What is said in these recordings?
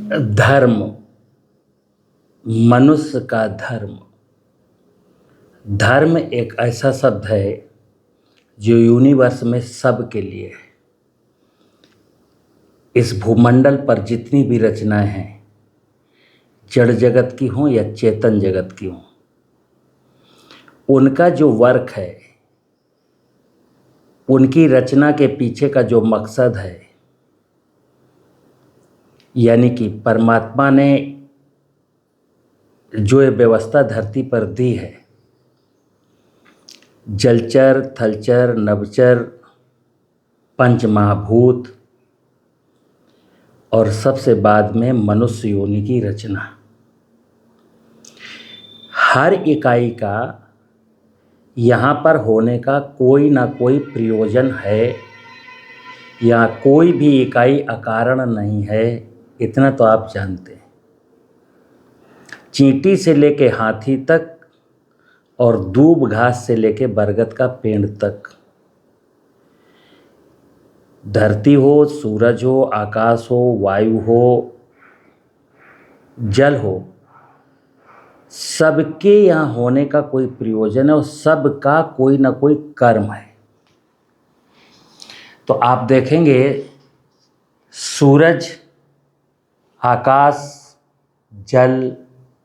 धर्म, मनुष्य का धर्म। धर्म एक ऐसा शब्द है जो यूनिवर्स में सब के लिए है। इस भूमंडल पर जितनी भी रचनाएं हैं, जड़ जगत की हों या चेतन जगत की हों, उनका जो वर्क है, उनकी रचना के पीछे का जो मकसद है, यानी कि परमात्मा ने जो ये व्यवस्था धरती पर दी है, जलचर, थलचर, नभचर, पंच महाभूत और सबसे बाद में मनुष्य योनि की रचना, हर इकाई का यहाँ पर होने का कोई ना कोई प्रयोजन है, या कोई भी इकाई अकारण नहीं है। इतना तो आप जानते हैं। चींटी से लेके हाथी तक और दूब घास से लेके बरगद का पेड़ तक, धरती हो, सूरज हो, आकाश हो, वायु हो, जल हो, सबके यहाँ होने का कोई प्रयोजन है और सबका कोई ना कोई कर्म है। तो आप देखेंगे सूरज, आकाश, जल,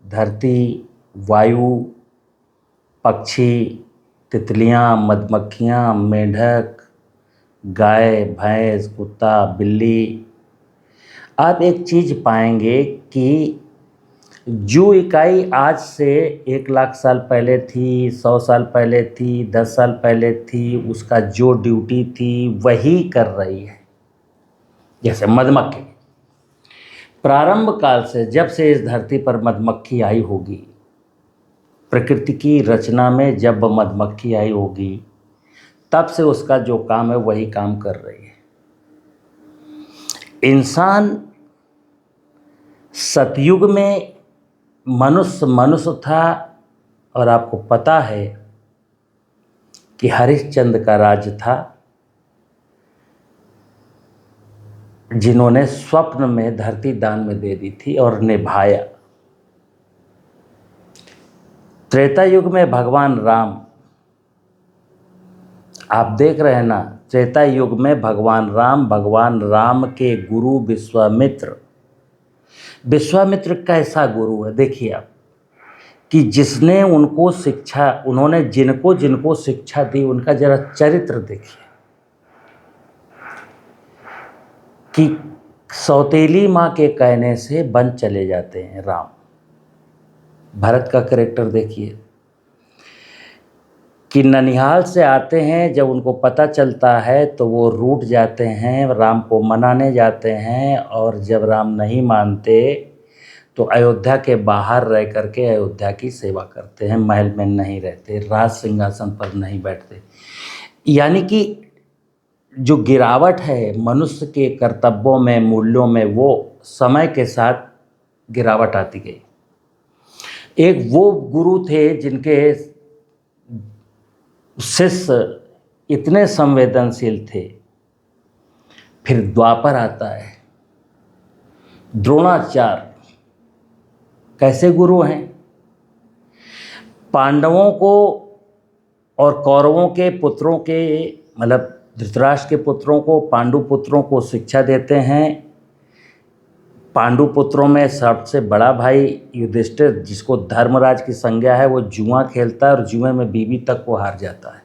धरती, वायु, पक्षी, तितलियाँ, मधुमक्खियाँ, मेंढक, गाय, भैंस, कुत्ता, बिल्ली, आप एक चीज़ पाएंगे कि जो इकाई आज से 1,00,000 साल पहले थी, 100 साल पहले थी, 10 साल पहले थी, उसका जो ड्यूटी थी वही कर रही है। जैसे मधुमक्खी, प्रारंभ काल से जब से इस धरती पर मधुमक्खी आई होगी, प्रकृति की रचना में जब मधुमक्खी आई होगी, तब से उसका जो काम है वही काम कर रही है। इंसान सतयुग में मनुष्य था, और आपको पता है कि हरिश्चंद्र का राज था, जिन्होंने स्वप्न में धरती दान में दे दी थी और निभाया। त्रेता युग में भगवान राम, आप देख रहे हैं ना, त्रेता युग में भगवान राम के गुरु विश्वामित्र। विश्वामित्र कैसा गुरु है देखिए आप, कि जिसने उनको शिक्षा, उन्होंने जिनको जिनको शिक्षा दी, उनका जरा चरित्र देखिए कि सौतेली माँ के कहने से वन चले जाते हैं राम। भरत का कैरेक्टर देखिए कि ननिहाल से आते हैं, जब उनको पता चलता है तो वो रूठ जाते हैं, राम को मनाने जाते हैं, और जब राम नहीं मानते तो अयोध्या के बाहर रह करके अयोध्या की सेवा करते हैं, महल में नहीं रहते, राज सिंहासन पर नहीं बैठते। यानी कि जो गिरावट है मनुष्य के कर्तव्यों में, मूल्यों में, वो समय के साथ गिरावट आती गई। एक वो गुरु थे जिनके शिष्य इतने संवेदनशील थे। फिर द्वापर आता है, द्रोणाचार्य कैसे गुरु हैं? पांडवों को और कौरवों के पुत्रों के, मतलब धृतराष्ट्र के पुत्रों को, पांडु पुत्रों को शिक्षा देते हैं। पांडु पुत्रों में सबसे बड़ा भाई युधिष्ठिर, जिसको धर्मराज की संज्ञा है, वो जुआ खेलता है और जुए में बीवी तक वो हार जाता है।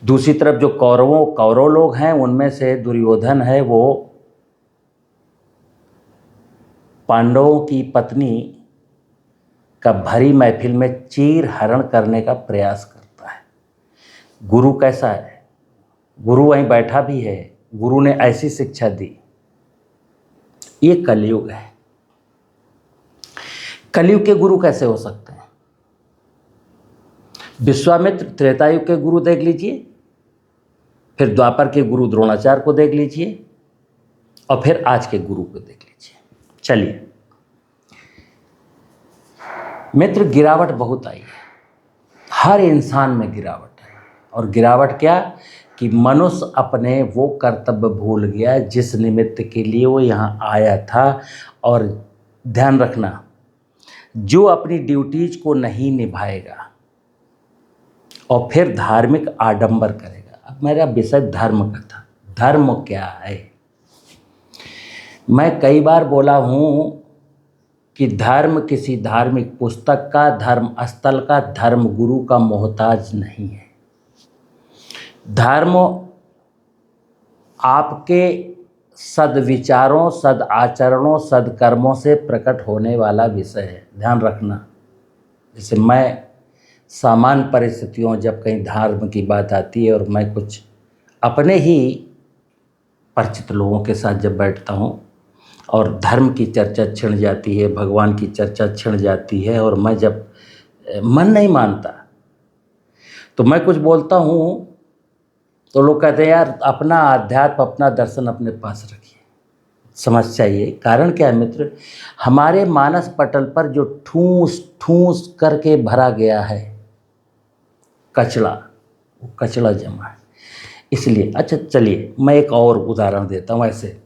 दूसरी तरफ जो कौरव लोग हैं, उनमें से दुर्योधन है, वो पांडवों की पत्नी का भरी महफिल में चीर हरण करने का प्रयास करता है। गुरु कैसा है? गुरु वहीं बैठा भी है, गुरु ने ऐसी शिक्षा दी। ये कलयुग है। कलयुग के गुरु कैसे हो सकते हैं? विश्वामित्र त्रेतायुग के गुरु देख लीजिए, फिर द्वापर के गुरु द्रोणाचार्य को देख लीजिए, और फिर आज के गुरु को देख लीजिए। चलिए मित्र, गिरावट बहुत आई है, हर इंसान में गिरावट है। और गिरावट क्या कि मनुष्य अपने वो कर्तव्य भूल गया जिस निमित्त के लिए वो यहाँ आया था। और ध्यान रखना, जो अपनी ड्यूटीज को नहीं निभाएगा और फिर धार्मिक आडंबर करेगा। अब मेरा विषय धर्म का था। धर्म क्या है? मैं कई बार बोला हूँ कि धर्म किसी धार्मिक पुस्तक का, धर्म स्थल का, धर्म गुरु का मोहताज नहीं है। धर्म आपके सद्विचारों, सद आचरणों, सदकर्मों से प्रकट होने वाला विषय है। ध्यान रखना। जैसे मैं सामान्य परिस्थितियों, जब कहीं धर्म की बात आती है और मैं कुछ अपने ही परिचित लोगों के साथ जब बैठता हूँ और धर्म की चर्चा छिड़ जाती है, भगवान की चर्चा छिड़ जाती है, और मैं जब मन नहीं मानता तो मैं कुछ बोलता हूँ तो लोग कहते हैं यार अपना आध्यात्म, अपना दर्शन अपने पास रखिए। समस्या ये कारण क्या है मित्र? हमारे मानस पटल पर जो ठूस ठूस करके भरा गया है कचड़ा, वो कचड़ा जमा है। इसलिए अच्छा चलिए मैं एक और उदाहरण देता हूँ ऐसे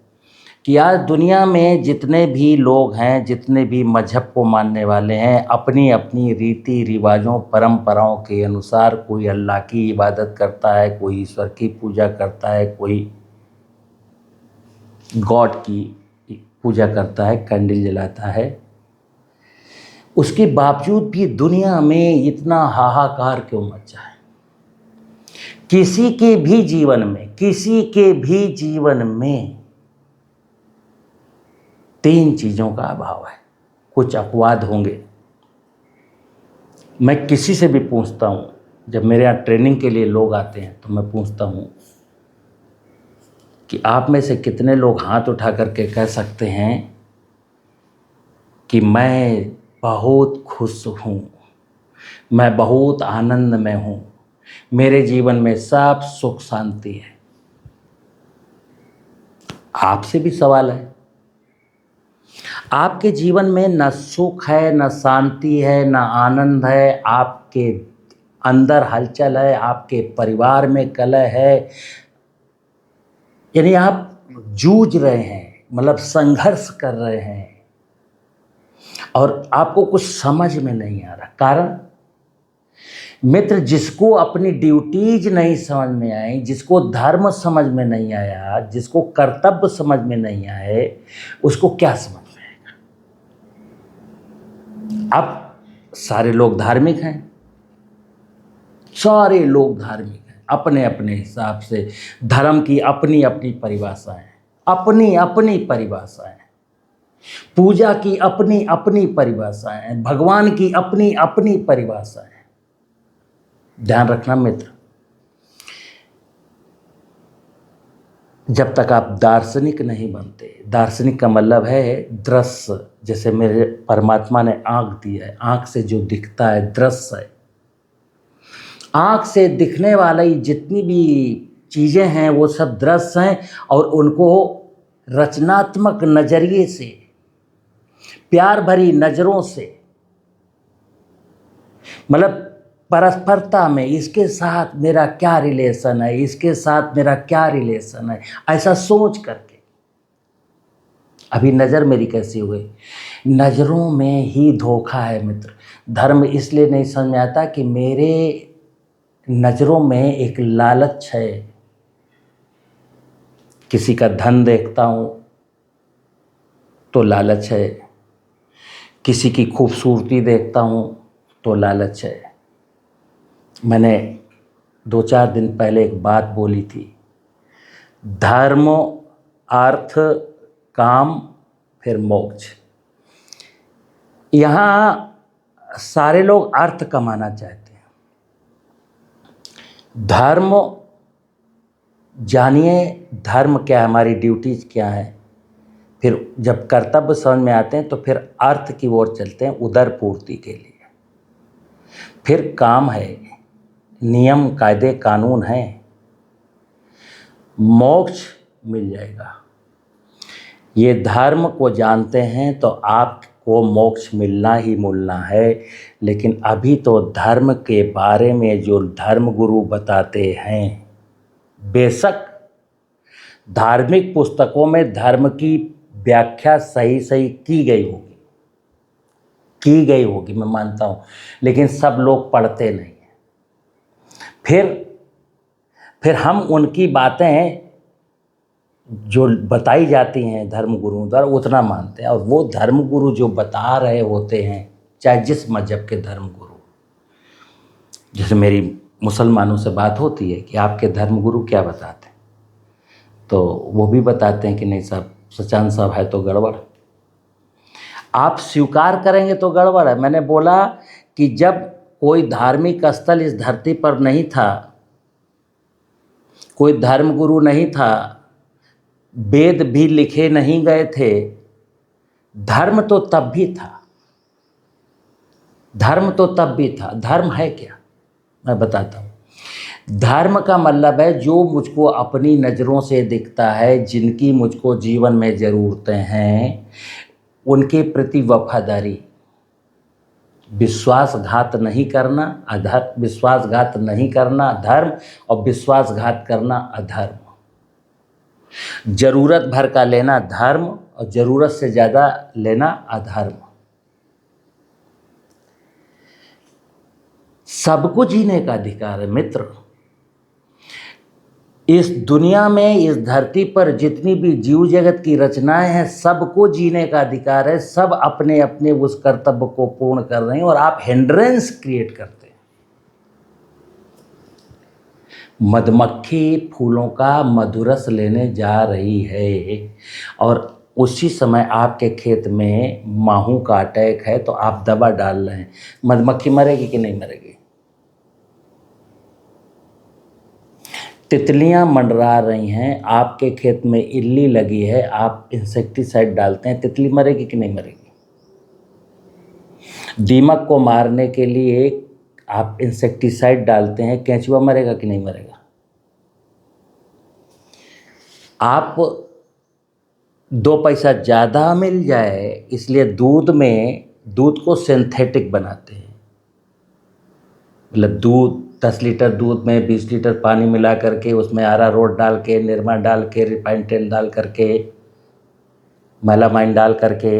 कि आज दुनिया में जितने भी लोग हैं, जितने भी मजहब को मानने वाले हैं, अपनी अपनी रीति रिवाजों, परंपराओं के अनुसार कोई अल्लाह की इबादत करता है, कोई ईश्वर की पूजा करता है, कोई गॉड की पूजा करता है, कैंडल जलाता है। उसके बावजूद भी दुनिया में इतना हाहाकार क्यों मचा है? किसी के भी जीवन में तीन चीज़ों का अभाव है। कुछ अपवाद होंगे। मैं किसी से भी पूछता हूँ, जब मेरे यहाँ ट्रेनिंग के लिए लोग आते हैं तो मैं पूछता हूँ कि आप में से कितने लोग हाथ उठा करके कह सकते हैं कि मैं बहुत खुश हूँ, मैं बहुत आनंद में हूँ, मेरे जीवन में सब सुख शांति है। आपसे भी सवाल है, आपके जीवन में न सुख है, न शांति है, न आनंद है, आपके अंदर हलचल है, आपके परिवार में कलह है, यानी आप जूझ रहे हैं, मतलब संघर्ष कर रहे हैं और आपको कुछ समझ में नहीं आ रहा। कारण मित्र, जिसको अपनी ड्यूटीज नहीं समझ में आई, जिसको धर्म समझ में नहीं आया, जिसको कर्तव्य समझ में नहीं आए, उसको क्या समझ में आएगा? अब सारे लोग धार्मिक हैं, सारे लोग धार्मिक हैं अपने अपने हिसाब से। धर्म की अपनी अपनी परिभाषाएं, अपनी अपनी परिभाषाएं, पूजा की अपनी अपनी परिभाषाएं, भगवान की अपनी अपनी परिभाषाएं। ध्यान रखना मित्र, जब तक आप दार्शनिक नहीं बनते, दार्शनिक का मतलब है दृश्य। जैसे मेरे परमात्मा ने आँख दी है, आँख से जो दिखता है दृश्य है। आँख से दिखने वाली जितनी भी चीज़ें हैं वो सब दृश्य हैं, और उनको रचनात्मक नज़रिए से, प्यार भरी नज़रों से, मतलब परस्परता में, इसके साथ मेरा क्या रिलेशन है, इसके साथ मेरा क्या रिलेशन है, ऐसा सोच करके। अभी नज़र मेरी कैसी हो गई? नज़रों में ही धोखा है मित्र। धर्म इसलिए नहीं समझ में आता कि मेरे नज़रों में एक लालच है। किसी का धन देखता हूँ तो लालच है, किसी की खूबसूरती देखता हूँ तो लालच है। मैंने 2-4 दिन पहले एक बात बोली थी, धर्म, अर्थ, काम, फिर मोक्ष। यहाँ सारे लोग अर्थ कमाना चाहते हैं। धर्म जानिए, धर्म क्या है, हमारी ड्यूटीज क्या है। फिर जब कर्तव्य समझ में आते हैं तो फिर अर्थ की ओर चलते हैं, उदर पूर्ति के लिए। फिर काम है, नियम कायदे कानून है, मोक्ष मिल जाएगा। ये धर्म को जानते हैं तो आपको मोक्ष मिलना ही मिलना है। लेकिन अभी तो धर्म के बारे में जो धर्म गुरु बताते हैं, बेशक धार्मिक पुस्तकों में धर्म की व्याख्या सही सही की गई होगी, मैं मानता हूँ, लेकिन सब लोग पढ़ते नहीं हैं। फिर हम उनकी बातें जो बताई जाती हैं धर्म गुरुओं द्वारा उतना मानते हैं, और वो धर्म गुरु जो बता रहे होते हैं, चाहे जिस मजहब के धर्म गुरु, जैसे मेरी मुसलमानों से बात होती है कि आपके धर्म गुरु क्या बताते हैं, तो वो भी बताते हैं कि नहीं साहब, सचान साहब है तो गड़बड़। आप स्वीकार करेंगे तो गड़बड़ है। मैंने बोला कि जब कोई धार्मिक स्थल इस धरती पर नहीं था, कोई धर्म गुरु नहीं था, वेद भी लिखे नहीं गए थे, धर्म तो तब भी था। धर्म है क्या, मैं बताता हूँ। धर्म का मतलब है जो मुझको अपनी नज़रों से दिखता है, जिनकी मुझको जीवन में ज़रूरतें हैं, उनके प्रति वफादारी, विश्वासघात नहीं करना अधर्म, विश्वासघात नहीं करना धर्म, और विश्वासघात करना अधर्म। ज़रूरत भर का लेना धर्म और ज़रूरत से ज़्यादा लेना अधर्म। सबको जीने का अधिकार है मित्र। इस दुनिया में, इस धरती पर जितनी भी जीव जगत की रचनाएं हैं, सबको जीने का अधिकार है। सब अपने अपने उस कर्तव्य को पूर्ण कर रहे हैं और आप हिंड्रेंस क्रिएट करते हैं। मधुमक्खी फूलों का मधुरस लेने जा रही है और उसी समय आपके खेत में माहू का अटैक है, तो आप दवा डाल रहे हैं। मधुमक्खी मरेगी कि नहीं मरेगी? तितलियां मंडरा रही हैं, आपके खेत में इल्ली लगी है, आप इंसेक्टिसाइड डालते हैं, तितली मरेगी कि नहीं मरेगी? दीमक को मारने के लिए आप इंसेक्टिसाइड डालते हैं, केंचुआ मरेगा कि नहीं मरेगा? आप 2 पैसा ज़्यादा मिल जाए इसलिए दूध को सिंथेटिक बनाते हैं। मतलब 10 लीटर दूध में 20 लीटर पानी मिला करके, उसमें अरारोट डाल के, निरमा डाल के, रिफाइंड तेल डाल करके, मेलामाइन डाल करके।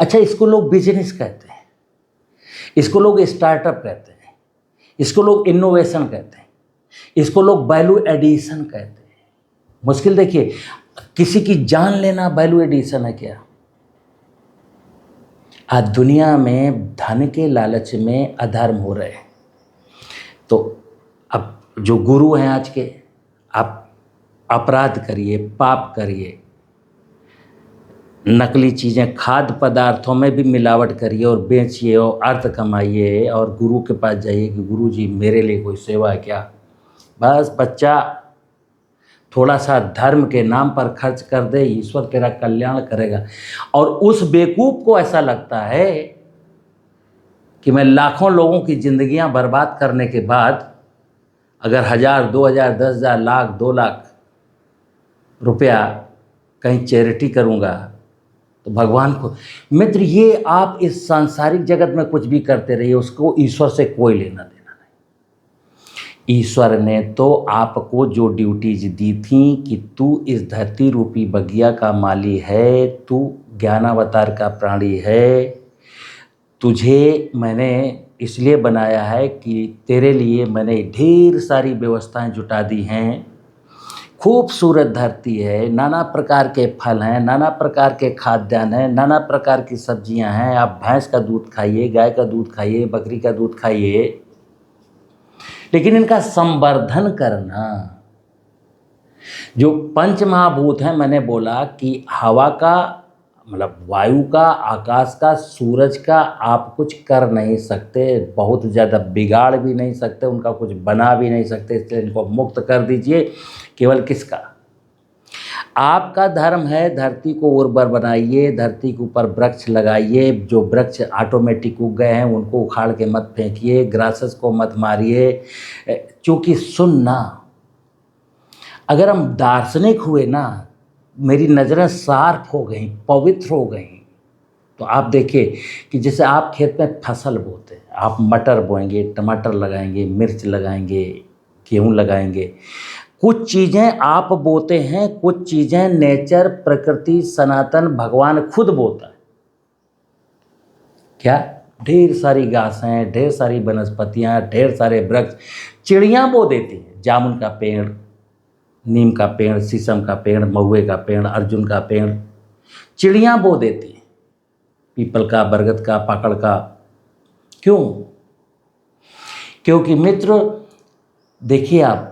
अच्छा, इसको लोग बिजनेस कहते हैं, इसको लोग स्टार्टअप कहते हैं, इसको लोग इनोवेशन कहते हैं, इसको लोग वैल्यू एडिशन कहते हैं। मुश्किल देखिए, किसी की जान लेना वैल्यू एडिशन है क्या? आज दुनिया में धन के लालच में अधर्म हो रहे हैं। तो अब जो गुरु हैं आज के, आप अपराध करिए, पाप करिए, नकली चीज़ें, खाद्य पदार्थों में भी मिलावट करिए और बेचिए और अर्थ कमाइए और गुरु के पास जाइए कि गुरु जी मेरे लिए कोई सेवा है क्या? बस बच्चा थोड़ा सा धर्म के नाम पर खर्च कर दे, ईश्वर तेरा कल्याण करेगा। और उस बेवकूफ़ को ऐसा लगता है कि मैं लाखों लोगों की ज़िंदगियां बर्बाद करने के बाद अगर 1000, 2000, 10,000, लाख, 2 लाख रुपया कहीं चैरिटी करूंगा तो भगवान को। मित्र, ये आप इस सांसारिक जगत में कुछ भी करते रहिए, उसको ईश्वर से कोई लेना देना नहीं। ईश्वर ने तो आपको जो ड्यूटीज दी थी कि तू इस धरती रूपी बगिया का माली है, तू ज्ञानावतार का प्राणी है, तुझे मैंने इसलिए बनाया है कि तेरे लिए मैंने ढेर सारी व्यवस्थाएं जुटा दी हैं। खूबसूरत धरती है, नाना प्रकार के फल हैं, नाना प्रकार के खाद्यान्न हैं, नाना प्रकार की सब्जियां हैं। आप भैंस का दूध खाइए, गाय का दूध खाइए, बकरी का दूध खाइए, लेकिन इनका संवर्धन करना। जो पंच महाभूत हैं, मैंने बोला कि हवा का मतलब वायु का, आकाश का, सूरज का आप कुछ कर नहीं सकते, बहुत ज़्यादा बिगाड़ भी नहीं सकते, उनका कुछ बना भी नहीं सकते, इसलिए इनको मुक्त कर दीजिए। केवल किसका? आपका धर्म है धरती को उर्वर बनाइए, धरती के ऊपर वृक्ष लगाइए, जो वृक्ष ऑटोमेटिक उग गए हैं उनको उखाड़ के मत फेंकिए, ग्रासेस को मत मारिए। क्योंकि सुनना, अगर हम दार्शनिक हुए ना, मेरी नज़रें सार्प हो गई, पवित्र हो गई, तो आप देखिए कि जैसे आप खेत में फसल बोते हैं, आप मटर बोएंगे, टमाटर लगाएंगे, मिर्च लगाएंगे, गेहूँ लगाएंगे। कुछ चीज़ें आप बोते हैं, कुछ चीज़ें नेचर, प्रकृति, सनातन, भगवान खुद बोता है। क्या? ढेर सारी घासें, ढेर सारी वनस्पतियाँ, ढेर सारे वृक्ष चिड़ियाँ बो देती हैं। जामुन का पेड़, नीम का पेड़, शीशम का पेड़, महुए का पेड़, अर्जुन का पेड़ चिड़ियाँ बो देती हैं। पीपल का, बरगद का, पाकड़ का। क्यों? क्योंकि मित्र देखिए, आप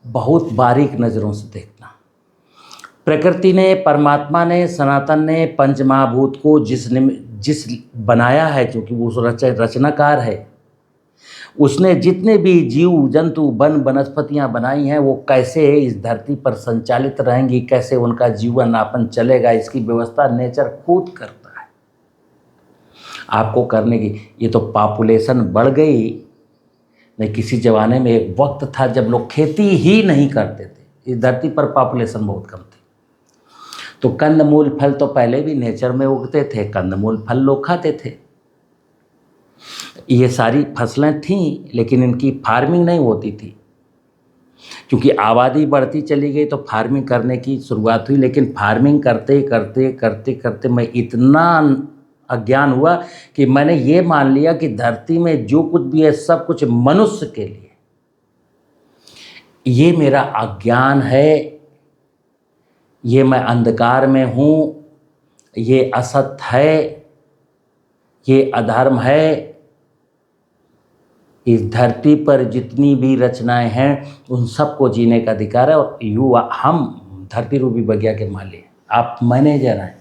बहुत बारीक नज़रों से देखना, प्रकृति ने, परमात्मा ने, सनातन ने पंचमहाभूत को जिस बनाया है, क्योंकि वो रचनाकार है, उसने जितने भी जीव जंतु वन वनस्पतियाँ बनाई हैं वो कैसे इस धरती पर संचालित रहेंगी, कैसे उनका जीवन यापन चलेगा, इसकी व्यवस्था नेचर खुद करता है। आपको करने की, ये तो पॉपुलेशन बढ़ गई नहीं। किसी ज़माने में एक वक्त था जब लोग खेती ही नहीं करते थे, इस धरती पर पॉपुलेशन बहुत कम थी, तो कंदमूल फल तो पहले भी नेचर में उगते थे, कंदमूल फल लोग खाते थे। ये सारी फसलें थीं, लेकिन इनकी फार्मिंग नहीं होती थी, क्योंकि आबादी बढ़ती चली गई तो फार्मिंग करने की शुरुआत हुई। लेकिन फार्मिंग करते करते करते करते मैं इतना अज्ञान हुआ कि मैंने ये मान लिया कि धरती में जो कुछ भी है सब कुछ मनुष्य के लिए। ये मेरा अज्ञान है, ये मैं अंधकार में हूँ, ये असत्य है, ये अधर्म है। इस धरती पर जितनी भी रचनाएं हैं उन सबको जीने का अधिकार है, और हम धरती रूपी बगिया के मालिक, आप मैनेजर हैं।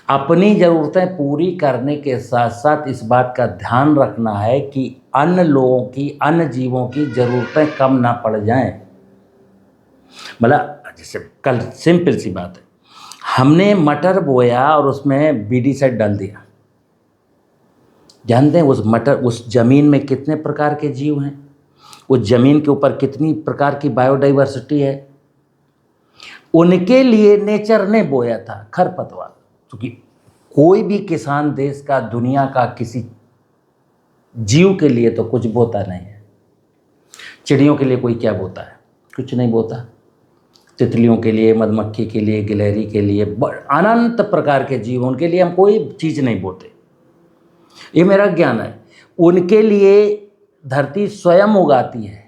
अपनी ज़रूरतें पूरी करने के साथ साथ इस बात का ध्यान रखना है कि अन्य लोगों की, अन्य जीवों की ज़रूरतें कम ना पड़ जाएं। मतलब जैसे कल सिंपल सी बात है, हमने मटर बोया और उसमें बीडीसाइड डाल दिया। जानते हैं उस ज़मीन में कितने प्रकार के जीव हैं, उस ज़मीन के ऊपर कितनी प्रकार की बायोडाइवर्सिटी है। उनके लिए नेचर ने बोया था खरपतवार, क्योंकि कोई भी किसान देश का, दुनिया का किसी जीव के लिए तो कुछ बोता नहीं है। चिड़ियों के लिए कोई क्या बोता है? कुछ नहीं बोता। तितलियों के लिए, मधुमक्खी के लिए, गिलहरी के लिए, अनंत प्रकार के जीव, उनके लिए हम कोई चीज़ नहीं बोते। ये मेरा ज्ञान है। उनके लिए धरती स्वयं उगाती है,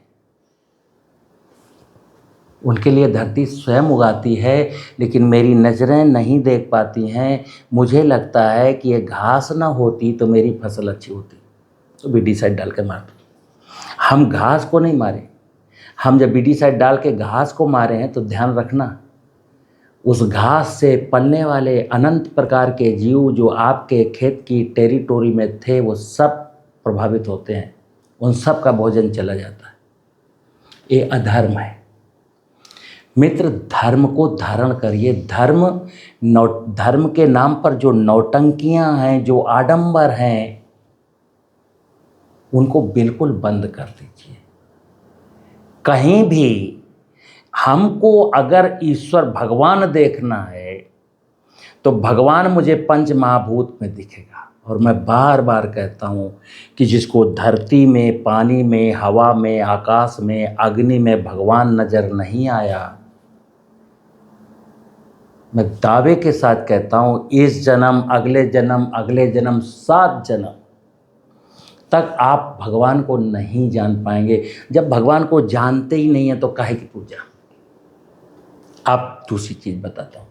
उनके लिए धरती स्वयं उगाती है, लेकिन मेरी नज़रें नहीं देख पाती हैं। मुझे लगता है कि ये घास ना होती तो मेरी फसल अच्छी होती, तो बीडीसाइड डाल के मार दो। हम घास को नहीं मारे, हम जब बीडीसाइड डाल के घास को मारे हैं तो ध्यान रखना, उस घास से पलने वाले अनंत प्रकार के जीव जो आपके खेत की टेरिटोरी में थे वो सब प्रभावित होते हैं, उन सब का भोजन चला जाता है। ये अधर्म है। मित्र, धर्म को धारण करिए। धर्म के नाम पर जो नौटंकियां हैं, जो आडंबर हैं, उनको बिल्कुल बंद कर दीजिए। कहीं भी हमको अगर ईश्वर भगवान देखना है तो भगवान मुझे पंच महाभूत में दिखेगा। और मैं बार बार कहता हूँ कि जिसको धरती में, पानी में, हवा में, आकाश में, अग्नि में भगवान नज़र नहीं आया, मैं दावे के साथ कहता हूँ इस जन्म, अगले जन्म, अगले जन्म, 7 जन्म तक आप भगवान को नहीं जान पाएंगे। जब भगवान को जानते ही नहीं है तो काहे की पूजा। आप दूसरी चीज़ बताता हूँ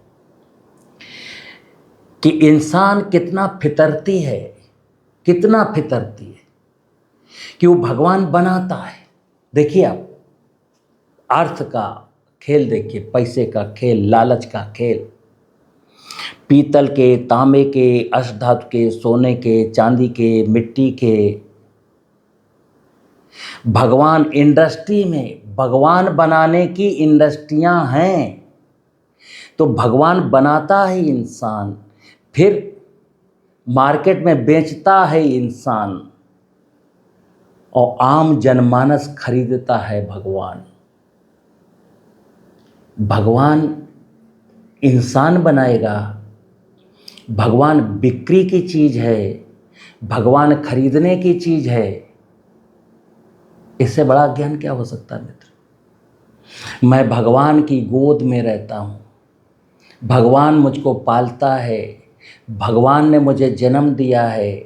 कि इंसान कितना फितरती है, कितना फितरती है कि वो भगवान बनाता है। देखिए आप अर्थ का खेल देखिए, पैसे का खेल, लालच का खेल, पीतल के, तांबे के, अष्टधातु के, सोने के, चांदी के, मिट्टी के। भगवान इंडस्ट्री में, भगवान बनाने की इंडस्ट्रियां हैं, तो भगवान बनाता है इंसान, फिर मार्केट में बेचता है इंसान, और आम जनमानस खरीदता है भगवान। भगवान इंसान बनाएगा, भगवान बिक्री की चीज़ है, भगवान खरीदने की चीज़ है। इससे बड़ा ज्ञान क्या हो सकता है मित्र। मैं भगवान की गोद में रहता हूँ, भगवान मुझको पालता है, भगवान ने मुझे जन्म दिया है।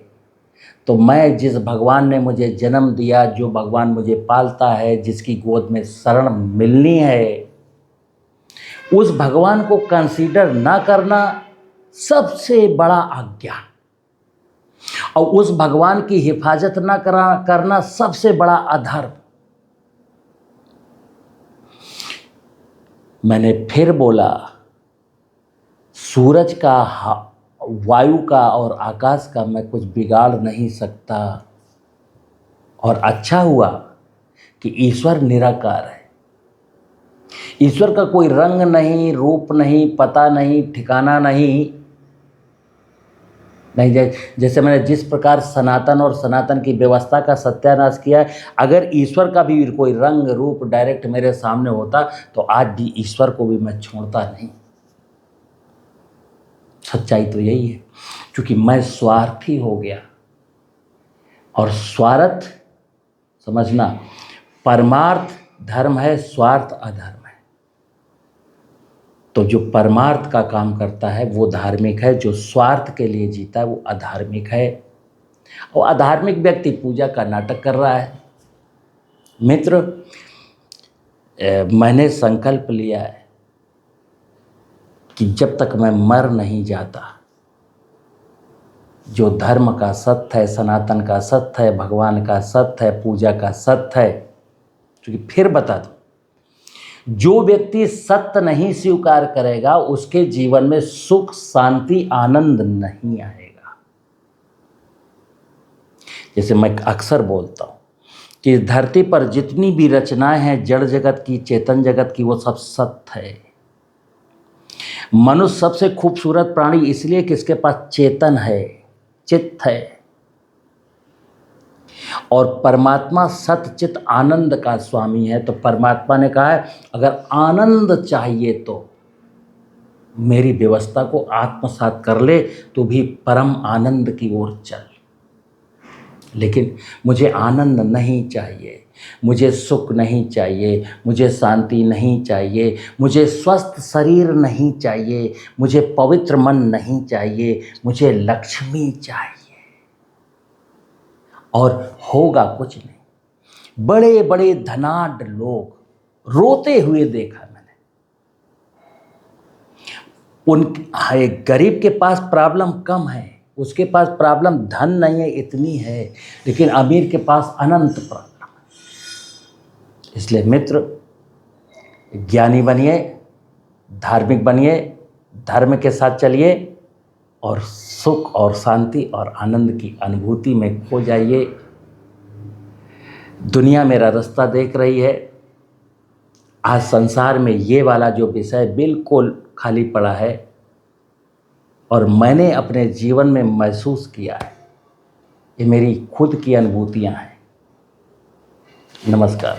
तो मैं जिस भगवान ने मुझे जन्म दिया, जो भगवान मुझे पालता है, जिसकी गोद में शरण मिलनी है, उस भगवान को कंसीडर ना करना सबसे बड़ा अज्ञान, और उस भगवान की हिफाजत ना करना सबसे बड़ा अधर्म। मैंने फिर बोला, सूरज का, वायु का और आकाश का मैं कुछ बिगाड़ नहीं सकता। और अच्छा हुआ कि ईश्वर निराकार है। ईश्वर का कोई रंग नहीं, रूप नहीं, पता नहीं, ठिकाना नहीं। जैसे मैंने जिस प्रकार सनातन और सनातन की व्यवस्था का सत्यानाश किया है, अगर ईश्वर का भी कोई रंग रूप डायरेक्ट मेरे सामने होता तो आज भी ईश्वर को भी मैं छोड़ता नहीं। सच्चाई तो यही है, क्योंकि मैं स्वार्थी हो गया। और स्वार्थ समझना, परमार्थ धर्म है, स्वार्थ अधर्म है। तो जो परमार्थ का काम करता है वो धार्मिक है, जो स्वार्थ के लिए जीता है वो अधार्मिक है। और अधार्मिक व्यक्ति पूजा का नाटक कर रहा है। मित्र, मैंने संकल्प लिया है कि जब तक मैं मर नहीं जाता, जो धर्म का सत्य है, सनातन का सत्य है, भगवान का सत्य है, पूजा का सत्य है, क्योंकि फिर बता दूं, जो व्यक्ति सत्य नहीं स्वीकार करेगा उसके जीवन में सुख, शांति, आनंद नहीं आएगा। जैसे मैं अक्सर बोलता हूं कि इस धरती पर जितनी भी रचनाएं हैं, जड़ जगत की, चेतन जगत की, वो सब सत्य है। मनुष्य सबसे खूबसूरत प्राणी इसलिए कि इसके पास चेतन है, चित्त है। और परमात्मा सत्य चित्त आनंद का स्वामी है। तो परमात्मा ने कहा है, अगर आनंद चाहिए तो मेरी व्यवस्था को आत्मसात कर ले, तो भी परम आनंद की ओर चल। लेकिन मुझे आनंद नहीं चाहिए, मुझे सुख नहीं चाहिए, मुझे शांति नहीं चाहिए, मुझे स्वस्थ शरीर नहीं चाहिए, मुझे पवित्र मन नहीं चाहिए, मुझे लक्ष्मी चाहिए। और होगा कुछ नहीं। बड़े बड़े धनाढ्य लोग रोते हुए देखा मैंने। एक गरीब के पास प्रॉब्लम कम है, उसके पास प्रॉब्लम धन नहीं है इतनी है, लेकिन अमीर के पास अनंत प्रॉब्लम है। इसलिए मित्र, ज्ञानी बनिए, धार्मिक बनिए, धर्म के साथ चलिए और सुख और शांति और आनंद की अनुभूति में खो जाइए। दुनिया मेरा रास्ता देख रही है। आज संसार में ये वाला जो विषय बिल्कुल खाली पड़ा है, और मैंने अपने जीवन में महसूस किया है। ये मेरी खुद की अनुभूतियां हैं। नमस्कार।